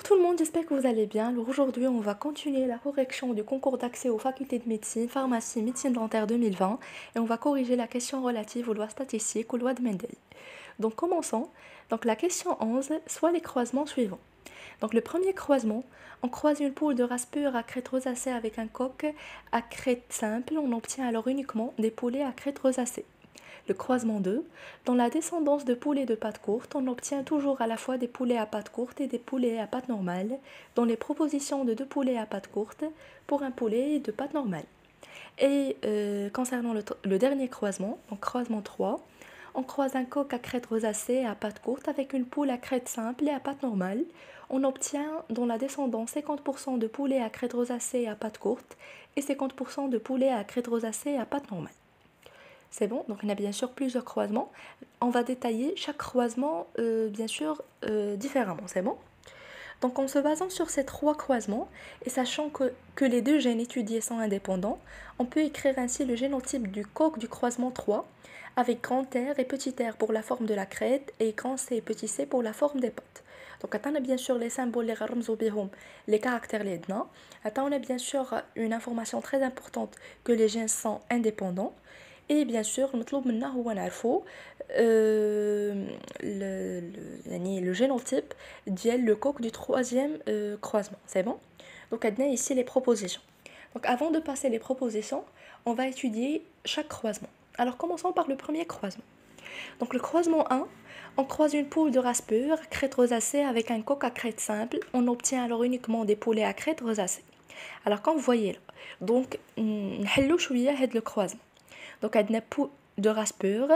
Tout le monde, j'espère que vous allez bien. Alors aujourd'hui, on va continuer la correction du concours d'accès aux facultés de médecine, pharmacie, médecine dentaire 2020 et on va corriger la question relative aux lois statistiques, aux lois de Mendel. Donc commençons. Donc la question 11, soit les croisements suivants. Donc le premier croisement, on croise une poule de race pure à crête rosacée avec un coq à crête simple, on obtient alors uniquement des poulets à crête rosacée. Le croisement 2, dans la descendance de poulets de pattes courtes, on obtient toujours à la fois des poulets à pattes courtes et des poulets à pattes normales, dans les propositions de deux poulets à pattes courtes pour un poulet de pattes normales. Et concernant le dernier croisement, donc croisement 3, on croise un coq à crête rosacée à pattes courtes avec une poule à crête simple et à pattes normales. On obtient dans la descendance 50% de poulets à crête rosacée à pattes courtes et 50% de poulets à crête rosacée à pattes normales. C'est bon, donc on a bien sûr plusieurs croisements. On va détailler chaque croisement, bien sûr, différemment, c'est bon. Donc en se basant sur ces trois croisements, et sachant que les deux gènes étudiés sont indépendants, on peut écrire ainsi le génotype du coq du croisement 3, avec grand R et petit r pour la forme de la crête, et grand C et petit c pour la forme des pattes. Donc on a bien sûr les symboles, les caractères, les dna. On a bien sûr une information très importante que les gènes sont indépendants. Et bien sûr المطلوب منا هو نعرفو le génotype ديال le coq du troisième croisement, c'est bon. Donc on a ici les propositions. Donc avant de passer les propositions, on va étudier chaque croisement. Alors commençons par le premier croisement. Donc le croisement 1, on croise une poule de race pure, crête rosacée avec un coq à crête simple. On obtient alors uniquement des poulets à crête rosacée. Alors comme vous voyez là, donc نحلو شويه هاد le croisement. Donc, elle n'a pas de race pure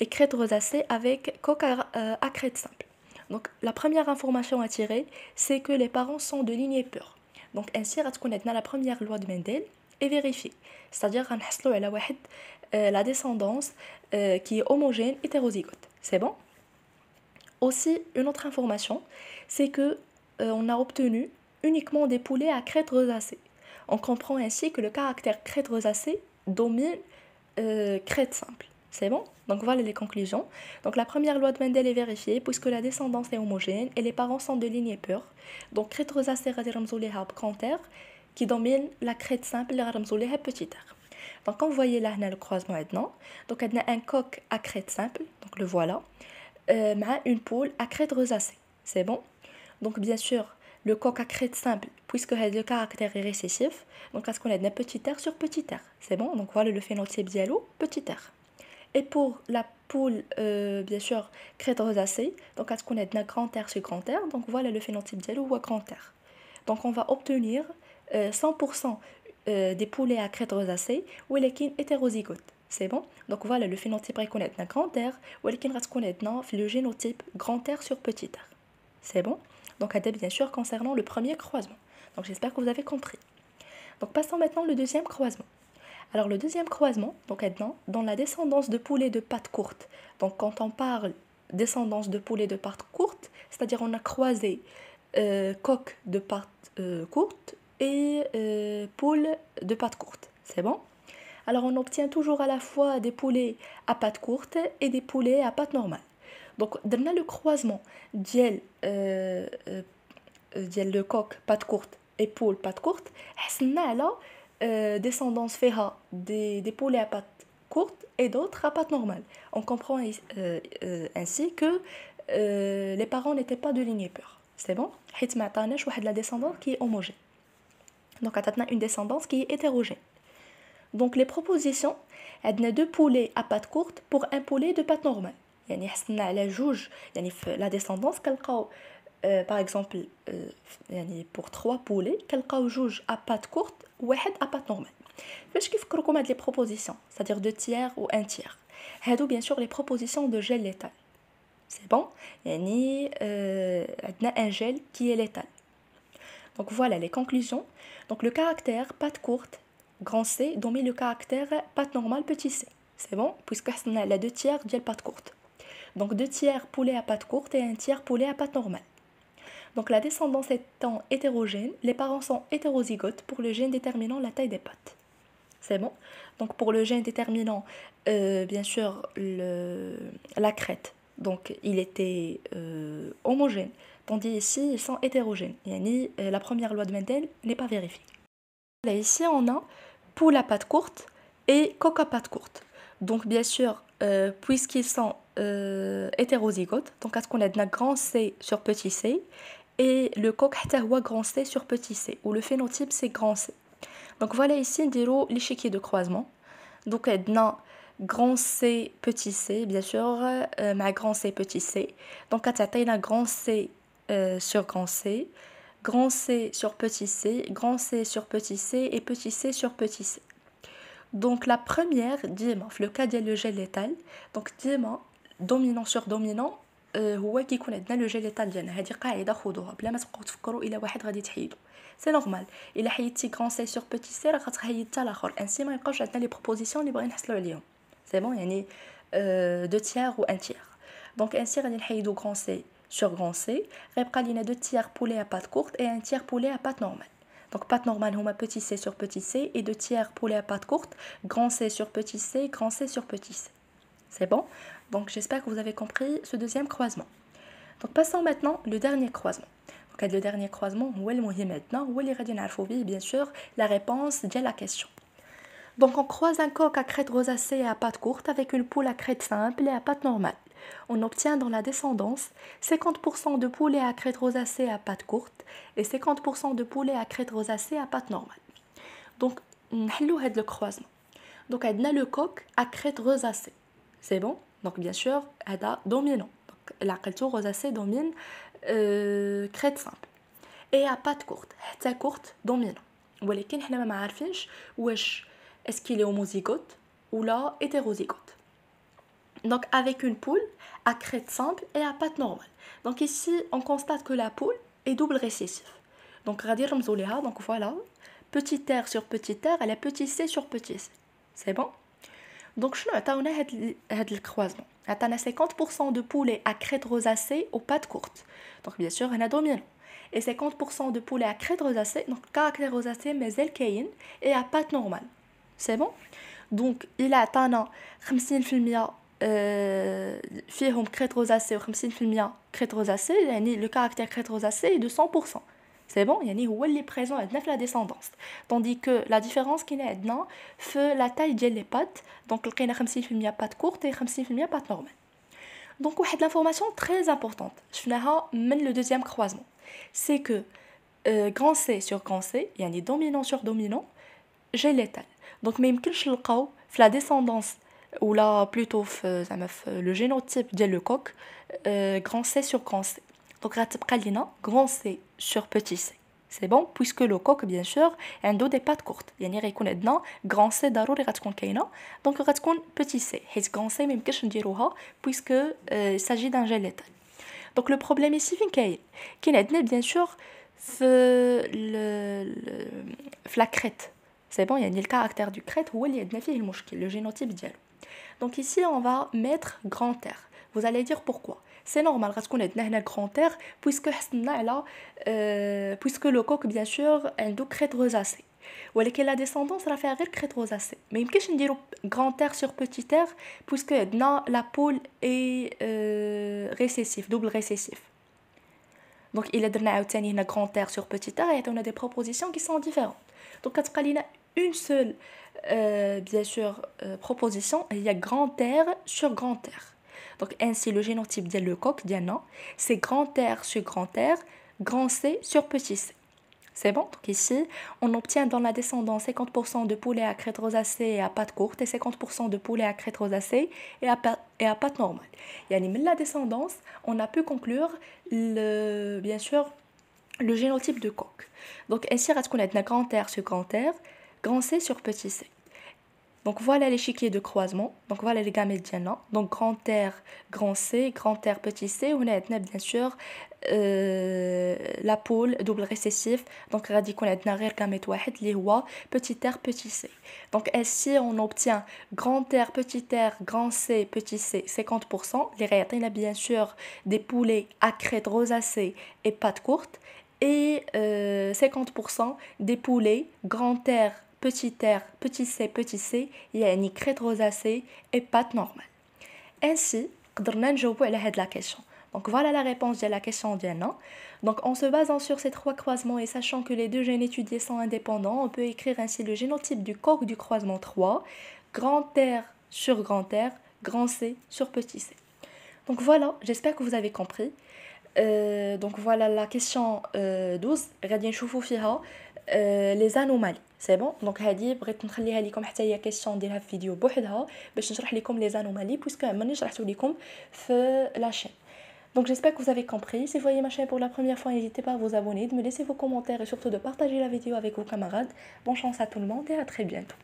et crête rosacée avec coq à crête simple. Donc, la première information à tirer, c'est que les parents sont de lignée pure. Donc, ainsi, on a la première loi de Mendel est vérifiée. C'est-à-dire qu'on a la descendance qui est homogène hétérozygote. C'est bon? Aussi, une autre information, c'est que on a obtenu uniquement des poulets à crête rosacée. On comprend ainsi que le caractère crête rosacée domine crête simple. C'est bon? Donc voilà les conclusions. Donc la première loi de Mendel est vérifiée puisque la descendance est homogène et les parents sont de lignée pure. Donc crête rosacée grand R qui domine la crête simple petit r. Donc quand vous voyez là le croisement maintenant, donc on a un coq à crête simple, donc le voilà, une poule à crête rosacée. C'est bon? Donc bien sûr, le coq à crête simple, puisque le caractère est récessif, donc à ce qu'on a un petit r sur petit r. C'est bon? Donc voilà le phénotype dialo, petit r. Et pour la poule, bien sûr, crête rosacée, donc à ce qu'on a un grand R sur grand R, donc voilà le phénotype dialo ou à grand R. Donc on va obtenir 100% des poulets à crête rosacée ou les hétérozygotes. C'est bon? Donc voilà le phénotype reconnaît un grand R ou les le génotype grand R sur petit r. C'est bon? Donc, bien sûr, concernant le premier croisement. Donc, j'espère que vous avez compris. Donc, passons maintenant au deuxième croisement. Alors, le deuxième croisement, donc maintenant, dans la descendance de poulets de pattes courtes. Donc, quand on parle descendance de poulets de pattes courtes, c'est-à-dire on a croisé coq de pattes courtes et poule de pattes courtes. C'est bon? Alors, on obtient toujours à la fois des poulets à pattes courtes et des poulets à pattes normales. Donc, dans le croisement ديال le coq patte courte et poule patte courte, حصلنا على descendance فيها des poulets à pattes courtes et d'autres à pattes normales. On comprend ainsi que les parents n'étaient pas de lignée pure. C'est bon? حيت ما عطاناش واحد la descendance qui est homogène. Donc, on a une descendance qui est hétérogène. Donc, les propositions, on a deux poulets à pattes courtes pour un poulet de pattes normales. يعني حصلنا على جوج يعني في la descendance كنلقاو par exemple يعني pour 3 poulets كنلقاو جوج à pattes courtes وواحد à pattes normales. فاش كيفكركم هاد les propositions, c'est-à-dire 2 tiers ou 1 tiers. هادو bien sûr les propositions de gel létal. C'est bon? يعني عندنا un gel qui est létal. Donc voilà les conclusions. Donc le caractère patte courte grand C domine le caractère patte normale petit c. C'est bon? Puisque حصلنا على 2 tiers ديال patte courte. Donc 2 tiers poulet à pattes courtes et 1 tiers poulet à pattes normales. Donc la descendance étant hétérogène, les parents sont hétérozygotes pour le gène déterminant la taille des pattes. C'est bon? Donc pour le gène déterminant, bien sûr, la crête, donc il était homogène tandis ici ils sont hétérogènes. Yani, la première loi de Mendel n'est pas vérifiée. Là, ici on a poule à pattes courtes et coq à pattes courtes. Donc bien sûr, puisqu'ils sont hétérozygotes, donc à ce qu'on a de grand C sur petit c, et le coq حتى هو grand C sur petit c, où le phénotype c'est grand C. Donc voilà ici نديرو l'échiquier de croisement. Donc عندنا grand C petit c bien sûr مع grand C petit c. Donc كتعطينا grand C sur grand C sur petit c, grand C sur petit c et petit c sur petit c. Donc la première ديما في le cas ديال le gel létal, donc ديما dominant sur dominant هو كيكون عندنا لو جي ليتال ديالنا. هذه قاعده خذوها بلا ما تبقاو تفكروا الى واحد غادي تحيدو. سي نورمال الا حيدتي غران سي سور بوتي سي راه غتحيد حتى الاخر انسي ما يبقاوش عندنا لي بروبوزيسيون اللي بغينا نحصلوا عليهم. سي بون يعني دو تيير و ان تيير. دونك انسي غادي نحيدو غران سي sur grand C, غيبقى لينا دو تيير بولي à pattes courtes et un tiers poulet à pattes normales. Donc pattes normales هما petit c sur petit c et deux tiers poulet à pattes courtes, grand C sur petit c, grand C sur petit c. C'est bon? Donc j'espère que vous avez compris ce deuxième croisement. Donc passons maintenant le dernier croisement. Donc le dernier croisement, où est le مهم maintenant? Où est les radios bien sûr la réponse de la question. Donc on croise un coq à crête rosacée et à pattes courtes avec une poule à crête simple et à pattes normales. On obtient dans la descendance 50% de poulets à crête rosacée à pattes courtes et 50% de poulets à crête rosacée à pattes normales. Donc نحلو هذا le croisement. Donc on a le coq à crête rosacée. C'est bon? Donc bien sûr, هذا dominant. Donc العقلتو rosacée domine crête simple. Et à pattes courtes, حتى courte dominant. ولكن حنا ما عارفينش واش est-ce qu'il est homozygote ou là hétérozygote. Donc avec une poule à crête simple et à pattes normales. Donc ici, on constate que la poule est double récessive. Donc غادي نرمزو ليها. Donc voilà, petit r sur petit r, elle est petit c sur petit c. C'est bon? Donc شنو عطاونا هاد الكروازمون؟ عطانا 50% de poulet à crête rosacée aux pattes courtes. Donc bien sûr هنا dominant. Et 50% de poulet à crête rosacée, donc caractère rosacée مازال كاين et à pattes normales. C'est bon? Donc il عطانا 50% فيهم crête rosacée و 50% crête rosacée, يعني le caractère crête rosacée est de 100%. C'est bon, يعني هو اللي présent عندنا في la descendance. Tandis que la différence كاينه عندنا في la taille ديال les pattes. Donc لقينا 50% pattes courtes et 50% pattes normales. Donc واحد l'information très importante شفناها من le deuxième croisement, c'est que grand C sur grand C, يعني dominant sur dominant, j'ai létal. Donc ما يمكنش نلقاو في la descendance ou là plutôt زعما في le génotype ديال le coq grand C sur grand C. Donc غتبقى لينا grand C sur petit c. C'est bon, puisque le coq bien sûr عنده des pattes courtes. يعني غيكون عندنا grand C ضروري غتكون كاينه. Donc غتكون petit c. حيت grand C ما يمكنش نديروها puisque il s'agit d'un gel létal. Donc le problème ici فين كاين عندنا bien sûr في la crête. C'est bon, يعني le caractère du crête هو اللي عندنا فيه المشكل, le génotype ديالو. Donc ici on va mettre grand R. Vous allez dire pourquoi? C'est normal غتكون عندنا هنا grand R puisque حصلنا على puisque le coq bien sûr عنده crête rosacée. ولكن la descendance راه فيها غير crête rosacée. ما يمكنش نديرو grand R sur petit R puisque عندنا la poule est récessif, double récessif. Donc il a درنا عاوتاني هنا grand R sur petit R et on a des propositions qui sont différentes. Donc كتبقى لينا une seule bien sûr proposition, il y a grand R sur grand R. Donc ainsi le génotype ديال le coq ديالنا c'est grand R sur grand R, grand C sur petit c. C'est bon? Donc ici on obtient dans la descendance 50% de poulet à crête rosacée et à pattes courtes et 50% de poulet à crête rosacée et à pattes normales. يعني من la descendance on a pu conclure bien sûr le génotype de coq. Donc ainsi غتكون عندنا grand R sur grand R, grand C sur petit c. Donc voilà l'échiquier de croisement. Donc voilà les gamètes ديالنا. Donc grand R, grand C, grand R, petit c. On a bien sûr la poule double récessif. Donc غادي يكون عندنا غير gamète واحد اللي هو petit r, petit c. Donc ainsi on obtient grand R, petit r, grand C, petit c 50%. Les غيعطينا bien sûr des poulets à crête rosacée et pattes courtes. Et 50% des poulets grand R, petit r, petit c, يعني crête rosacée et pattes normales. Ainsi, قدرنا نجاوبوا على هاد la question. Donc voilà la réponse de la question d'Yanna. Donc en se basant sur ces trois croisements et sachant que les deux gènes étudiés sont indépendants, on peut écrire ainsi le génotype du coq du croisement 3, grand R sur grand R, grand C sur petit c. Donc voilà, j'espère que vous avez compris. Donc voilà la question 12 غادي نشوفوا فيها les anomalies. C'est bon. Donc هذه بغيت نخليها لكم حتى هي question نديرها في فيديو بوحدها باش نشرح لكم les anomalies puisque ماني شرحتو لكم في la chaîne. Donc j'espère que vous avez compris. Si vous voyez ma chaîne pour la première fois, n'hésitez pas à vous abonner, de me laisser vos commentaires et surtout de partager la vidéo avec vos camarades. Bonne chance à tout le monde et à très bientôt.